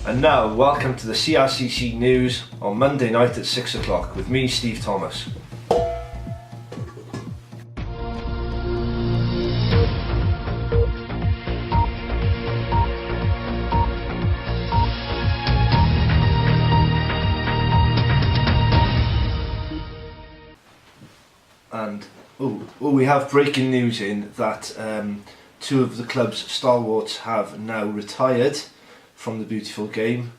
And now, welcome to the CRCC News on Monday night at 6 o'clock with me, Steve Thomas. And we have breaking news in that two of the club's stalwarts have now retired from the beautiful game.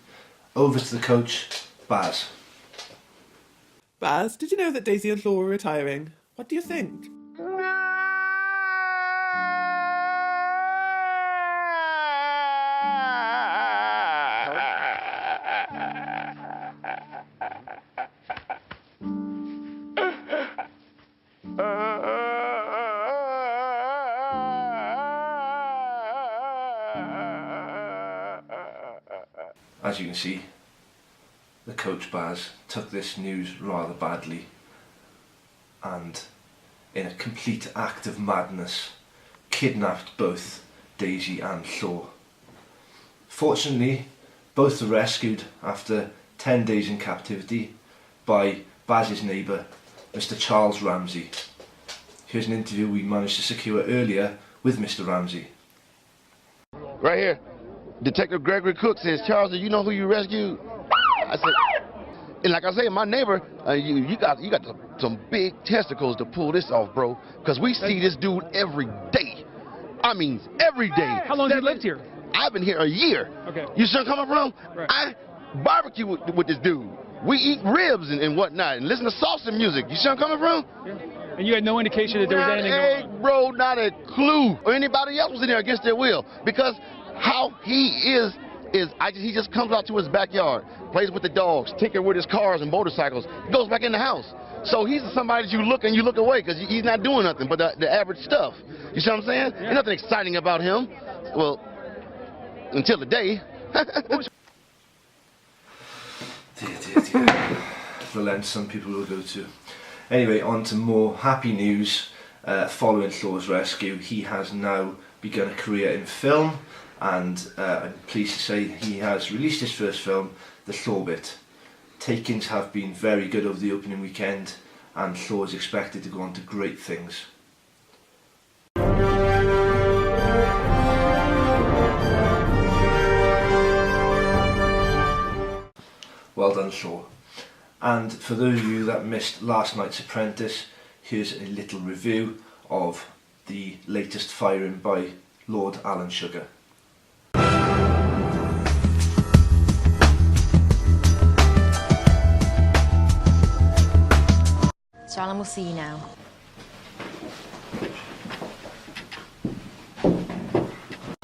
Over to the coach, Baz. Baz, did you know that Daisy and Law were retiring? What do you think? As you can see, the coach Baz took this news rather badly and, in a complete act of madness, kidnapped both Daisy and Llaw. Fortunately, both were rescued after 10 days in captivity by Baz's neighbour, Mr. Charles Ramsey. Here's an interview we managed to secure earlier with Mr. Ramsey. Right here. Detective Gregory Cook says, Charles, do you know who you rescued? I said, and like I say, my neighbor, you got some big testicles to pull this off, bro. Because we see this dude every day. I mean, every day. How long have you lived here? I've been here a year. Okay. You see come from? Right. I barbecue with this dude. We eat ribs and whatnot and listen to salsa music. You see where I'm coming from? Yeah. And you had no indication that there was anything going on? Bro, not a clue. Or anybody else was in there against their will. Because how he is he just comes out to his backyard, plays with the dogs, tinker with his cars and motorcycles, goes back in the house. So he's somebody that you look away because he's not doing nothing but the average stuff. You see what I'm saying? Yeah. There's nothing exciting about him. Well, until the day. Dear. The length some people will go to. Anyway, on to more happy news. Following Llaw's rescue, he has now begun a career in film, and I'm pleased to say he has released his first film, The Llaw Bit. Takings have been very good over the opening weekend, and Llaw is expected to go on to great things. Well done, Llaw. And for those of you that missed last night's Apprentice, here's a little review of the latest firing by Lord Alan Sugar. So Alan, we'll see you now.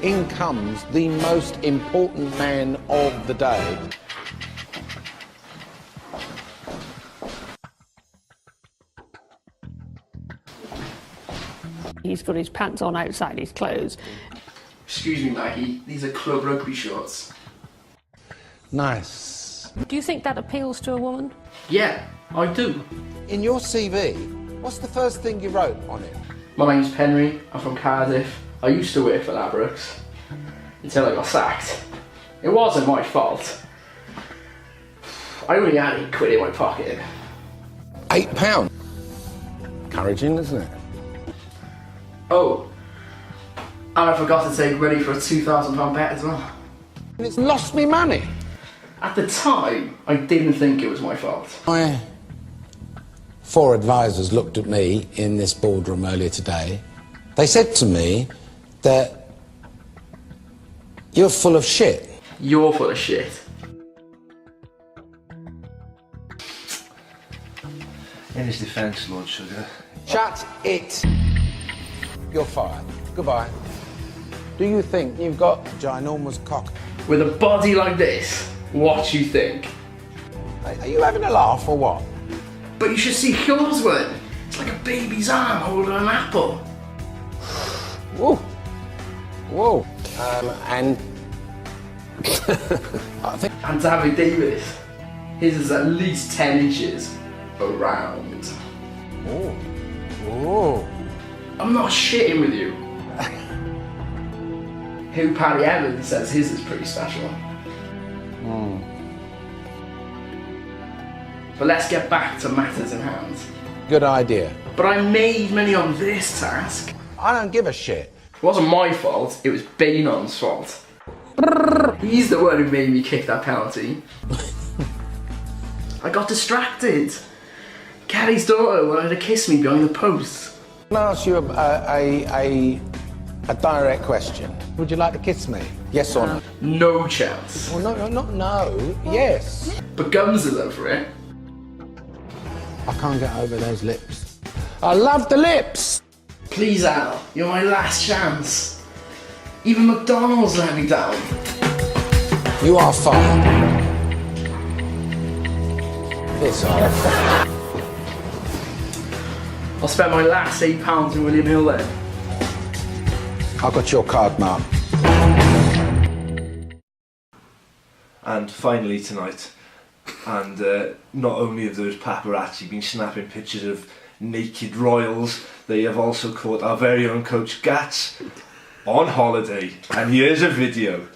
In comes the most important man of the day. He's got his pants on outside his clothes. Excuse me, Maggie, these are club rugby shorts. Nice. Do you think that appeals to a woman? Yeah, I do. In your CV, what's the first thing you wrote on it? My name's Penry, I'm from Cardiff. I used to work for Ladbrokes until I got sacked. It wasn't my fault. I only had £8 in my pocket. £8? Encouraging, isn't it? Oh, and I forgot to take ready for a £2,000 bet as well. And it's lost me money. At the time, I didn't think it was my fault. My 4 advisors looked at me in this boardroom earlier today. They said to me that you're full of shit. You're full of shit. In his defence, Lord Sugar. Shut it. You're fired. Goodbye. Do you think you've got a ginormous cock? With a body like this, what do you think? Are you having a laugh or what? But you should see Llaw's one. It's like a baby's arm holding an apple. Whoa. Whoa. And I think And David Davis, his is at least 10 inches around. Oh. Oh. I'm not shitting with you. Who Paddy Evans says his is pretty special. But let's get back to matters in hand. Good idea. But I made money on this task. I don't give a shit. It wasn't my fault, it was Bainon's fault. He's the one who made me kick that penalty. I got distracted. Kelly's daughter wanted to kiss me behind the post. Can I ask you a direct question? Would you like to kiss me? Yes or no? No chance. Well, no. Yes. But Gums is over it. I can't get over those lips. I love the lips. Please, Al, you're my last chance. Even McDonald's let me down. You are fired. Piss off. I'll spend my last £8 in William Hill then. I've got your card, Mark. And finally tonight, and not only have those paparazzi been snapping pictures of naked royals, they have also caught our very own Coach Gats on holiday. And here's a video.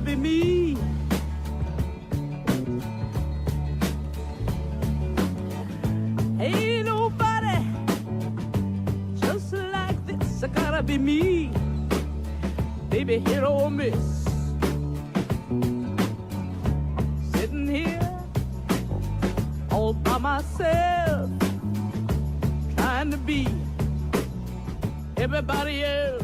Be me. Ain't nobody just like this. I gotta be me, baby, hit or miss. Sitting here all by myself, trying to be everybody else.